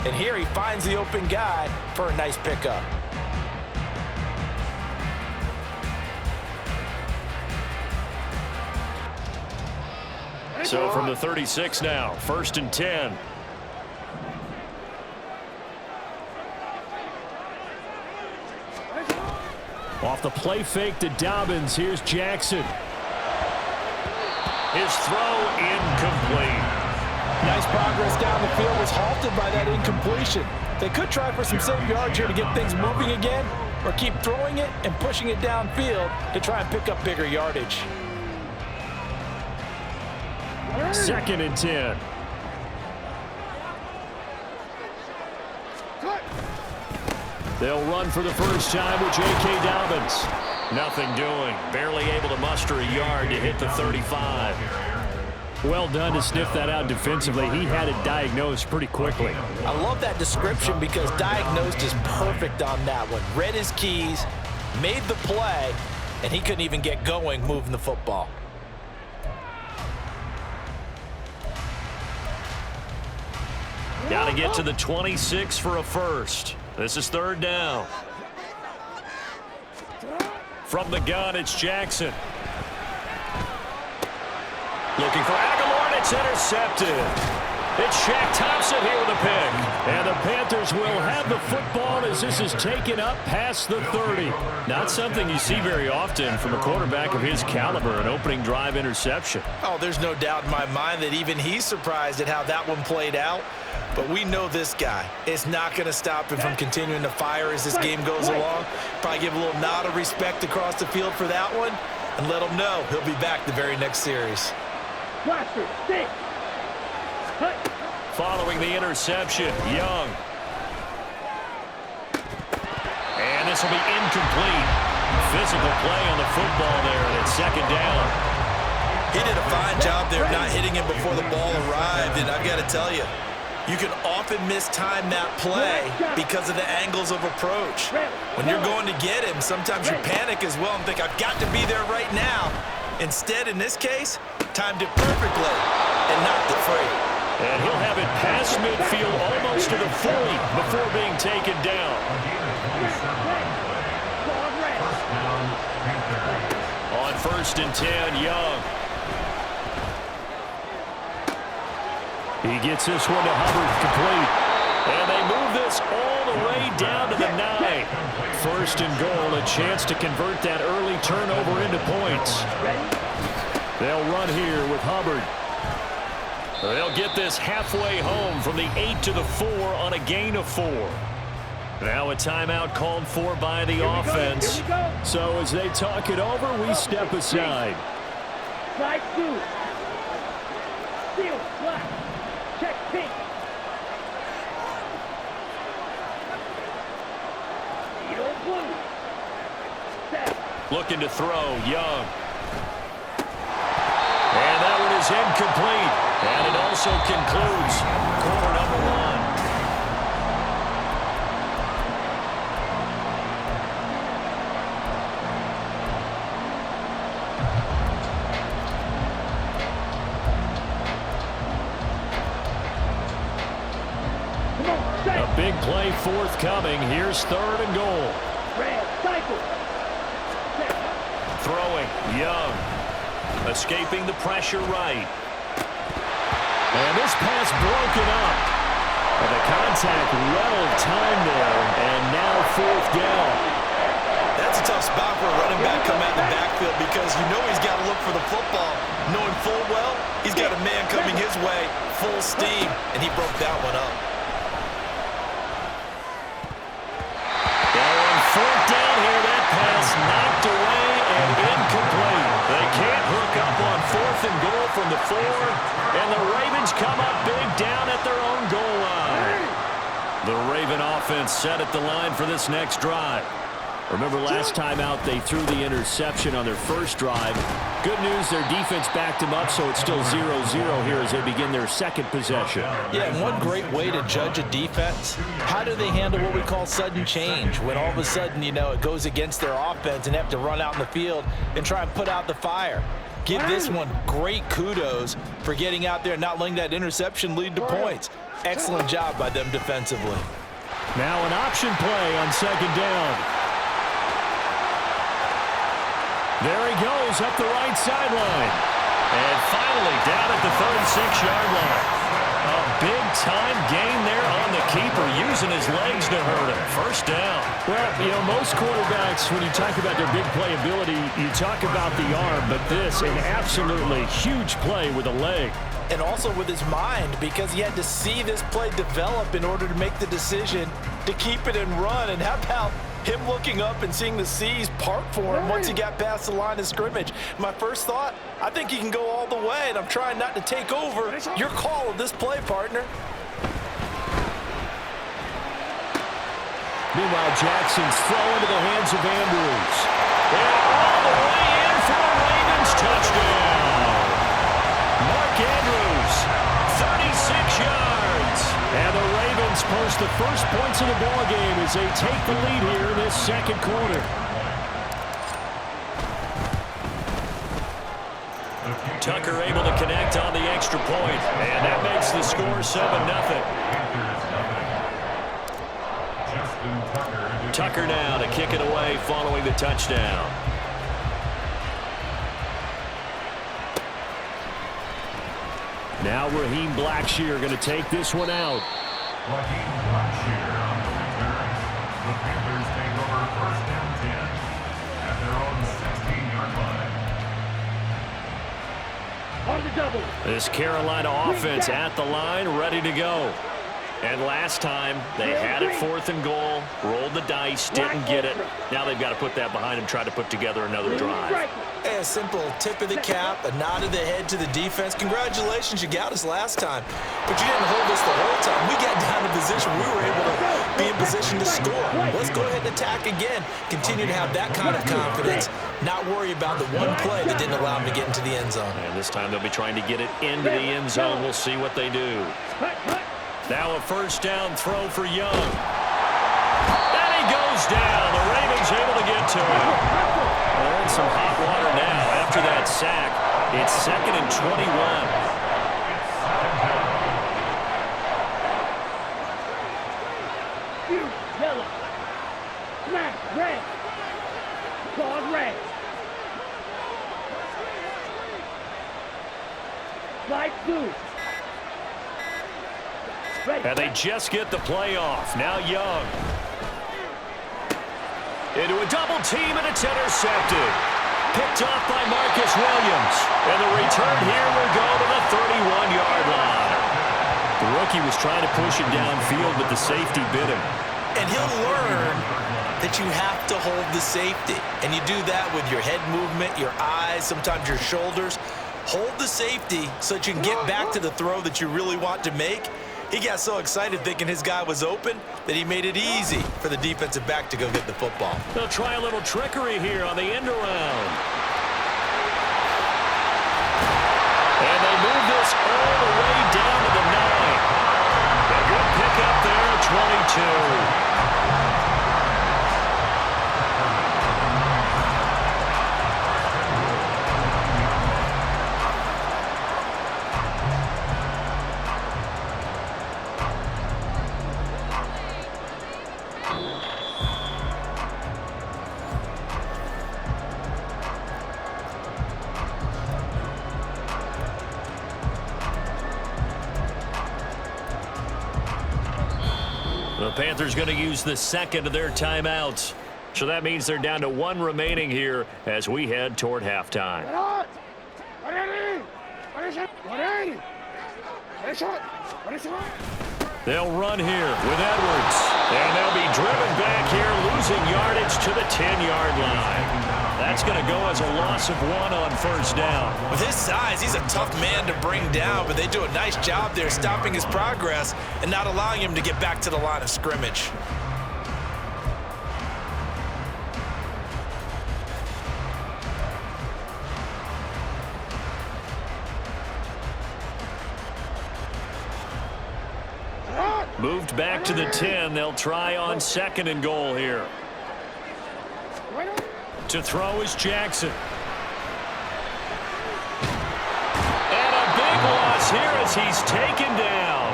And here he finds the open guy for a nice pickup. So from the 36 now, 1st and 10. Off the play fake to Dobbins. Here's Jackson. His throw incomplete. Nice progress down the field, was halted by that incompletion. They could try for some safe yards here to get things moving again, or keep throwing it and pushing it downfield to try and pick up bigger yardage. 2nd and 10. They'll run for the first time with J.K. Dobbins. Nothing doing. Barely able to muster a yard to hit the 35. Well done to sniff that out defensively. He had it diagnosed pretty quickly. I love that description because diagnosed is perfect on that one. Read his keys, made the play, and he couldn't even get going moving the football. Got to get to the 26 for a first. This is 3rd down. From the gun, it's Jackson. Looking for Aguilar, and it's intercepted. It's Shaq Thompson here with a pick. And the Panthers will have the football as this is taken up past the 30. Not something you see very often from a quarterback of his caliber, an opening drive interception. Oh, there's no doubt in my mind that even he's surprised at how that one played out. But we know this guy is not going to stop him from continuing to fire as this game goes along. Probably give a little nod of respect across the field for that one and let him know he'll be back the very next series. Following the interception, Young. And this will be incomplete. Physical play on the football there, and it's 2nd down. He did a fine job there not hitting him before the ball arrived, and I've got to tell you, you can often mistime that play because of the angles of approach. When you're going to get him, sometimes you panic as well and think, I've got to be there right now. Instead, in this case, timed it perfectly and knocked it free. And he'll have it past midfield almost to the 40 before being taken down. On 1st and 10, Young. He gets this one to Hubbard complete. And they move this all the way down to the 9. 1st and goal, a chance to convert that early turnover into points. They'll run here with Hubbard. They'll get this halfway home from the 8 to the 4 on a gain of 4. Now a timeout called for by the offense. So as they talk it over, we step aside. Slide 2. Steal, black. Check pink. Needle blue. Set. Looking to throw, Young. And that one is incomplete. And it also concludes quarter number 1. A big play forthcoming. Here's 3rd and goal. Throwing, Young. Escaping the pressure right. And this pass broken up. And the contact well timed there. And now 4th down. That's a tough spot for a running back coming out of the backfield because you know he's got to look for the football, knowing full well he's got a man coming his way, full steam, and he broke that one up. Now on 4th down here, that pass knocked away and incomplete. They can't hook up on 4th and goal from the 4, and the Ravens come up big down at their own goal line. The Raven offense set at the line for this next drive. Remember last time out they threw the interception on their first drive. Good news, their defense backed them up, so it's still 0-0 here as they begin their second possession. Yeah, and one great way to judge a defense, how do they handle what we call sudden change? When all of a sudden, you know, it goes against their offense and they have to run out in the field and try and put out the fire. Give this one great kudos for getting out there and not letting that interception lead to points. Excellent job by them defensively. Now an option play on second down. There he goes up the right sideline. And finally down at the 36-yard line. A big-time gain there on the keeper, using his legs to hurt him. First down. Well, you know, most quarterbacks, when you talk about their big playability, you talk about the arm, but this, an absolutely huge play with a leg. And also with his mind, because he had to see this play develop in order to make the decision to keep it and run. And how about him looking up and seeing the seas part for him once he got past the line of scrimmage? My first thought, I think he can go all the way, and I'm trying not to take over your call of this play, partner. Meanwhile, Jackson's throw into the hands of Andrews. And all the way in for a Ravens touchdown. Mark Andrews, 36 yards. And the Ravens post the first points of the ballgame as they take the lead here in this second quarter. Tucker able to connect on the extra point, and that makes the score 7-0. Tucker now to kick it away following the touchdown. Now Raheem Blackshear going to take this one out. Raheem Blackshear on the return. The Panthers take over first down 10 at their own 16-yard line. On the double. This Carolina offense at the line, ready to go. And last time, they had it 4th and goal, rolled the dice, didn't get it. Now they've got to put that behind them, try to put together another drive. A simple tip of the cap, a nod of the head to the defense. Congratulations, you got us last time. But you didn't hold us the whole time. We got down to position. We were able to be in position to score. Let's go ahead and attack again. Continue to have that kind of confidence. Not worry about the one play that didn't allow them to get into the end zone. And this time they'll be trying to get it into the end zone. We'll see what they do. Now a first down throw for Young. And he goes down. The Ravens able to get to him. They're in some hot water now after that sack. It's 2nd and 21. Yellow. Smack. Red. Called red. Slide through. And they just get the play off. Now Young. Into a double team, and it's intercepted. Picked off by Marcus Williams. And the return here will go to the 31-yard line. The rookie was trying to push it downfield, but the safety bit him. And he'll learn that you have to hold the safety. And you do that with your head movement, your eyes, sometimes your shoulders. Hold the safety so that you can get back to the throw that you really want to make. He got so excited thinking his guy was open that he made it easy for the defensive back to go get the football. They'll try a little trickery here on the end around. And they move this all the way down to the 9. A good pickup there at 22. The Panthers going to use the second of their timeouts. So that means they're down to 1 remaining here as we head toward halftime. They'll run here with Edwards. And they'll be driven back here, losing yardage to the 10-yard line. That's going to go as a loss of 1 on first down. With his size, he's a tough man to bring down, but they do a nice job there stopping his progress and not allowing him to get back to the line of scrimmage. Moved back to the 10. They'll try on 2nd and goal here. To throw is Jackson. And a big loss here as he's taken down.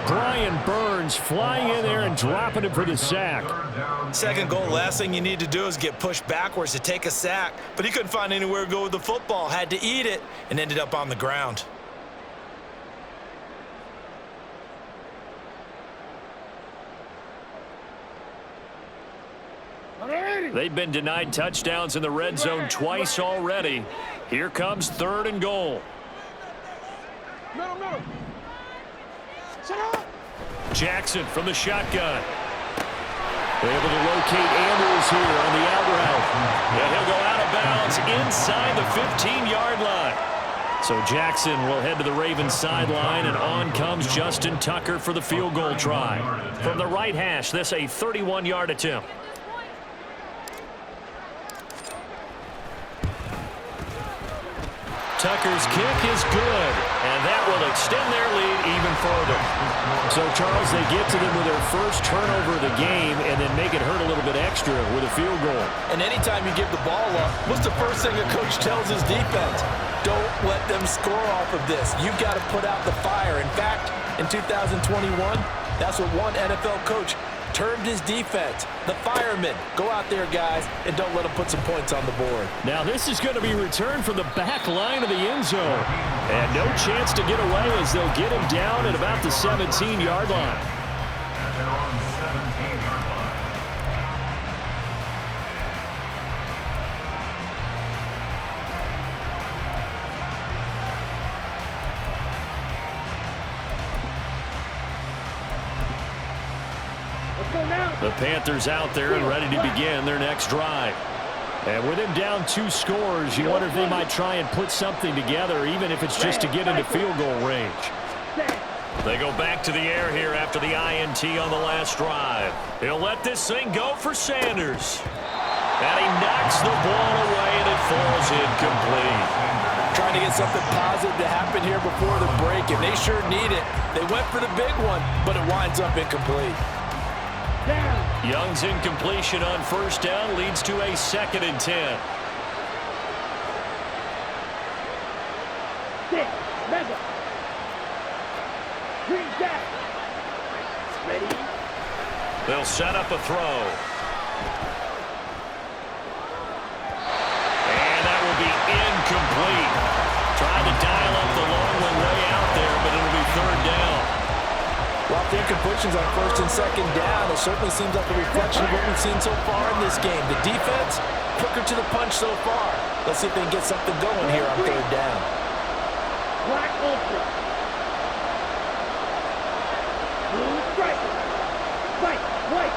Brian Burns flying in there and dropping it for the sack. Second goal, last thing you need to do is get pushed backwards to take a sack. But he couldn't find anywhere to go with the football, had to eat it, and ended up on the ground. They've been denied touchdowns in the red zone twice already. Here comes 3rd and goal. Jackson from the shotgun. Able to locate Andrews here on the out route. And he'll go out of bounds inside the 15-yard line. So Jackson will head to the Ravens sideline, and on comes Justin Tucker for the field goal try. From the right hash, this a 31-yard attempt. Tucker's kick is good, and that will extend their lead even further. So, Charles, they get to them with their first turnover of the game and then make it hurt a little bit extra with a field goal. And anytime you give the ball up, what's the first thing a coach tells his defense? Don't let them score off of this. You've got to put out the fire. In fact, in 2021, that's what one NFL coach termed his defense, the firemen. Go out there, guys, and don't let them put some points on the board. Now this is going to be returned from the back line of the end zone. And no chance to get away as they'll get him down at about the 17-yard line. And they're on the 17-yard line. The Panthers out there and ready to begin their next drive. And with him down 2 scores, you wonder if they might try and put something together, even if it's just to get into field goal range. They go back to the air here after the INT on the last drive. He'll let this thing go for Sanders. And he knocks the ball away, and it falls incomplete. Trying to get something positive to happen here before the break, and they sure need it. They went for the big one, but it winds up incomplete. Young's incompletion on first down leads to a 2nd and 10. They'll set up a throw. And that will be incomplete. Trying to dial up the long one way out there, but it'll be 3rd down. Well, the incompletions on 1st and 2nd down, it certainly seems like a reflection of what we've seen so far in this game. The defense, quicker to the punch so far. Let's see if they can get something going here on 3rd down. Black ultra. Blue stripe. White, white.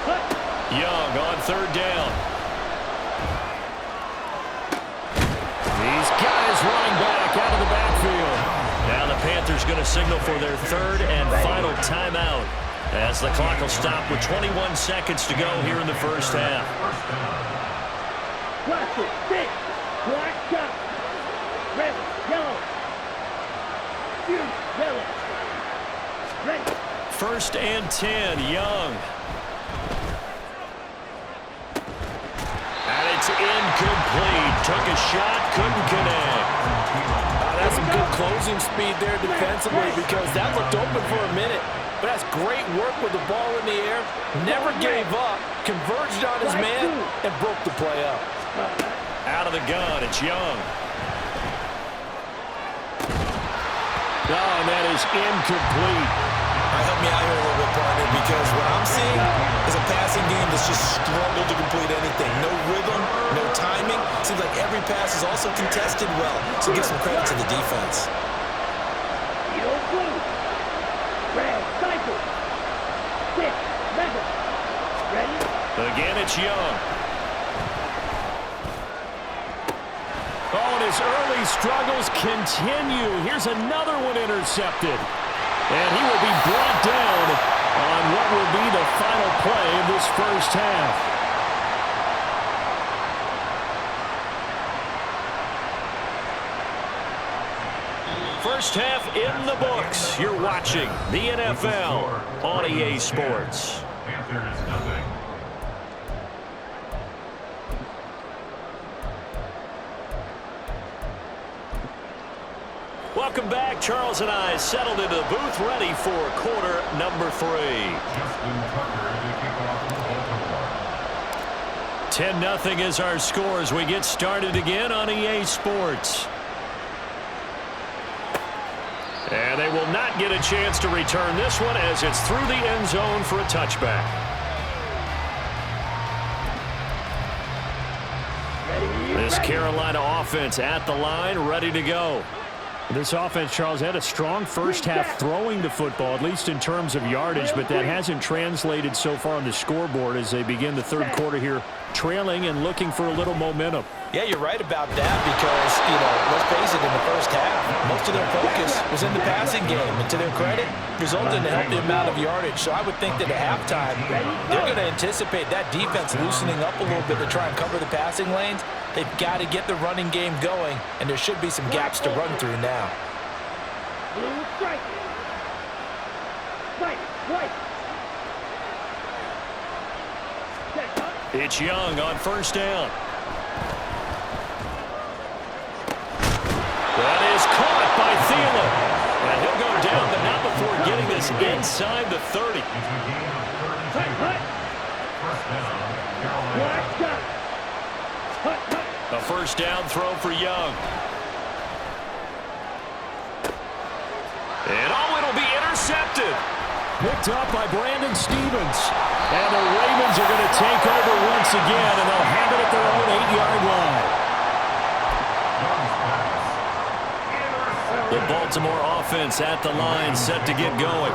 Cut. Young on 3rd down. These guys running back out of the backfield. Now the Panthers going to signal for their 3rd and final timeout as the clock will stop with 21 seconds to go here in the first half. Plastic, thick, black dot. Red, yellow. Huge, yellow. Red. 1st and 10, Young. And it's incomplete. Took a shot, couldn't connect. That's some good closing speed there defensively because that looked open for a minute. But that's great work with the ball in the air. Never gave up, converged on his man, and broke the play up. Out of the gun, it's Young. Oh, and that is incomplete. Help me out here a little bit, partner, because what I'm seeing is a passing game that's just struggled to complete anything. No rhythm, no timing. Seems like every pass is also contested well. So give some credit to the defense. Yellow, blue. Red, cycle. Thick, mega. Ready? Again, it's Young. Oh, and his early struggles continue. Here's another one intercepted. And he will be brought down on what will be the final play of this first half. First half in the books. You're watching the NFL on EA Sports. Panthers nothing. Welcome back. Charles and I settled into the booth ready for quarter number 3. Justin Tucker to kick off for Baltimore. 10-0 is our score as we get started again on EA Sports. And they will not get a chance to return this one as it's through the end zone for a touchback. This Carolina offense at the line, ready to go. This offense, Charles, had a strong first half throwing the football, at least in terms of yardage, but that hasn't translated so far on the scoreboard as they begin the third quarter here, trailing and looking for a little momentum. Yeah, you're right about that because, let's face it, in the first half, most of their focus was in the passing game. And to their credit, resulted in a healthy amount of yardage. So I would think that at halftime, they're going to anticipate that defense loosening up a little bit to try and cover the passing lanes. They've got to get the running game going, and there should be some gaps to run through now. It's Young on first down. That is caught by Thielen. And he'll go down, but not before getting this inside the 30. A first down throw for Young. And it'll be intercepted. Picked up by Brandon Stevens. And the Ravens are going to take over once again, and they'll have it at their own 8-yard line. The Baltimore offense at the line, set to get going.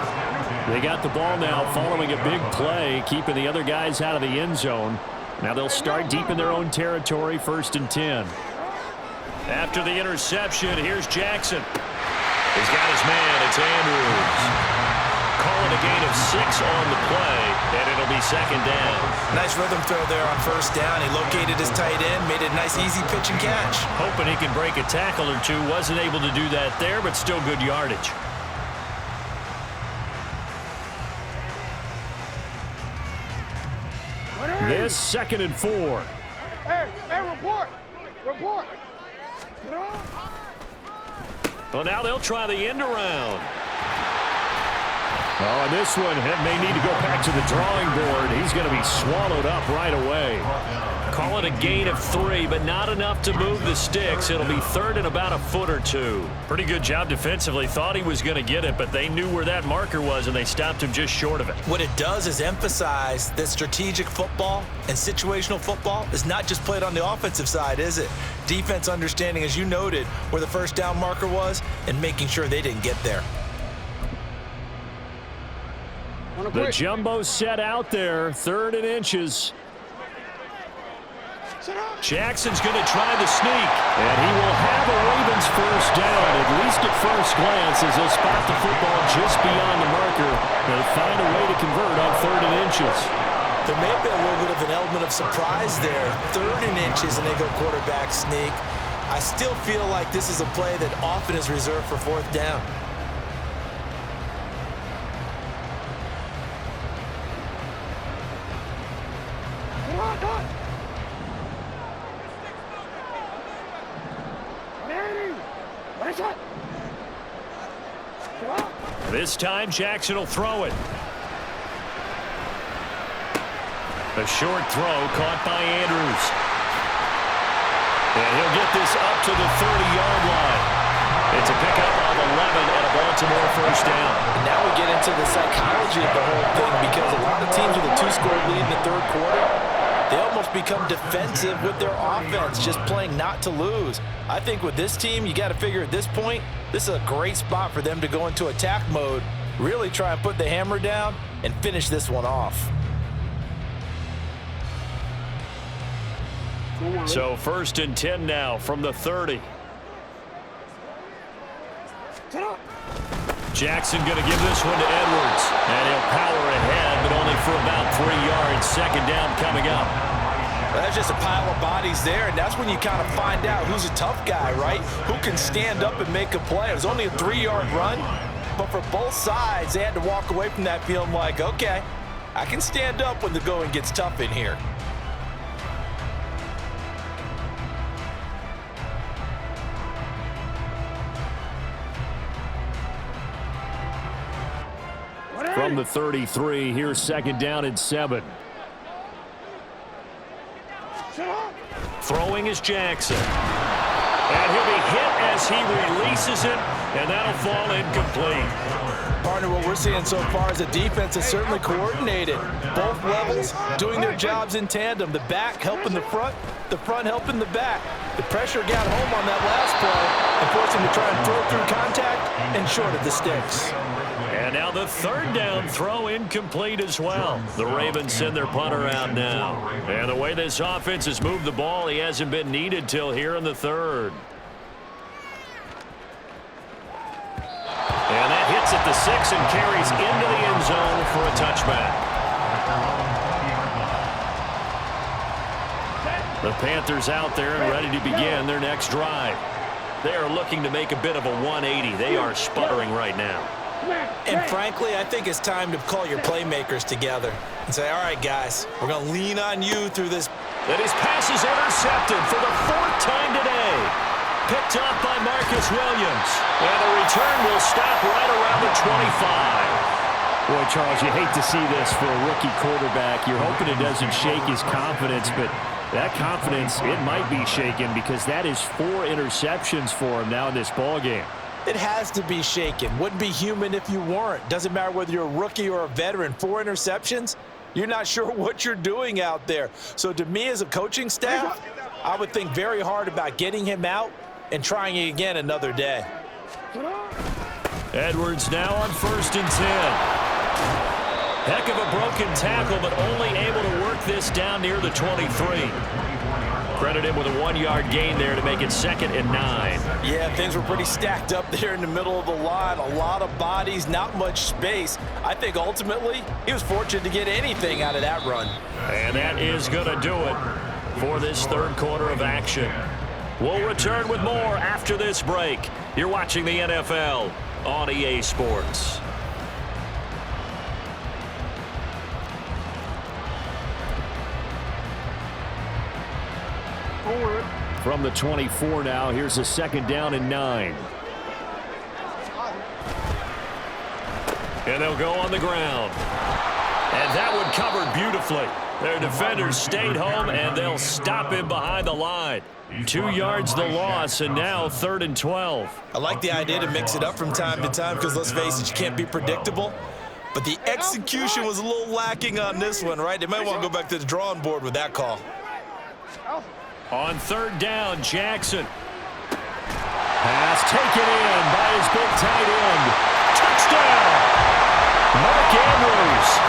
They got the ball now following a big play, keeping the other guys out of the end zone. Now they'll start deep in their own territory, 1st and 10. After the interception, here's Jackson. He's got his man. It's Andrews. Calling a gain of 6 on the play, and it'll be 2nd down. Nice rhythm throw there on first down. He located his tight end, made it a nice, easy pitch and catch. Hoping he can break a tackle or two. Wasn't able to do that there, but still good yardage. This 2nd and 4. Hey, report. Well, now they'll try the end around. Oh, and this one may need to go back to the drawing board. He's going to be swallowed up right away. Call it a gain of 3, but not enough to move the sticks. It'll be 3rd and about a foot or 2. Pretty good job defensively. Thought he was going to get it, but they knew where that marker was, and they stopped him just short of it. What it does is emphasize that strategic football and situational football is not just played on the offensive side, is it? Defense understanding, as you noted, where the first down marker was and making sure they didn't get there. The jumbo set out there, 3rd and inches. Jackson's going to try the sneak, and he will have a Ravens first down, at least at first glance, as they'll spot the football just beyond the marker. They'll find a way to convert on 3rd and inches. There may have been a little bit of an element of surprise there. 3rd and inches, and they go quarterback sneak. I still feel like this is a play that often is reserved for 4th down. This time, Jackson will throw it. A short throw caught by Andrews. And he'll get this up to the 30-yard line. It's a pickup of 11 and a Baltimore first down. And now we get into the psychology of the whole thing because a lot of teams with a 2-score lead in the 3rd quarter, they almost become defensive with their offense, just playing not to lose. I think with this team, you got to figure at this point, this is a great spot for them to go into attack mode, really try and put the hammer down and finish this one off. So 1st and 10 now from the 30. Jackson going to give this one to Edwards. And he'll power ahead, but only for about 3 yards. 2nd down coming up. Well, that's just a pile of bodies there, and that's when you kind of find out who's a tough guy, right? Who can stand up and make a play. It was only a 3-yard run, but for both sides, they had to walk away from that feeling like, okay, I can stand up when the going gets tough in here. From the 33, here's 2nd down and 7. Throwing is Jackson. And he'll be hit as he releases it, and that'll fall incomplete. Partner, what we're seeing so far is the defense is certainly coordinated. Both levels doing their jobs in tandem. The back helping the front helping the back. The pressure got home on that last play and forced him to try and throw through contact and short of the sticks. And now the 3rd down throw incomplete as well. The Ravens send their punter out now. And the way this offense has moved the ball, he hasn't been needed till here in the 3rd. And that hits at the 6 and carries into the end zone for a touchback. The Panthers out there and ready to begin their next drive. They are looking to make a bit of a 180. They are sputtering right now. And frankly, I think it's time to call your playmakers together and say, all right, guys, we're going to lean on you through this. And his pass is intercepted for the 4th time today. Picked off by Marcus Williams. And the return will stop right around the 25. Boy, Charles, you hate to see this for a rookie quarterback. You're hoping it doesn't shake his confidence, but that confidence, it might be shaken because that is 4 interceptions for him now in this ballgame. It has to be shaken. Wouldn't be human if you weren't. Doesn't matter whether you're a rookie or a veteran. 4 interceptions, you're not sure what you're doing out there. So to me as a coaching staff, I would think very hard about getting him out and trying it again another day. Edwards now on 1st and 10. Heck of a broken tackle, but only able to work this down near the 23. Credit him with a 1-yard gain there to make it 2nd and 9. Yeah, things were pretty stacked up there in the middle of the line. A lot of bodies, not much space. I think ultimately he was fortunate to get anything out of that run. And that is going to do it for this 3rd quarter of action. We'll return with more after this break. You're watching the NFL on EA Sports. From the 24 now, here's a 2nd down and 9. And they'll go on the ground. And that one covered beautifully. Their defenders stayed home, and they'll stop him behind the line. 2 yards the loss, and now 3rd and 12. I like the idea to mix it up from time to time because, let's face it, you can't be predictable. But the execution was a little lacking on this one, right? They might want to go back to the drawing board with that call. On 3rd down, Jackson. Pass taken in by his big tight end. Touchdown! Mark Andrews.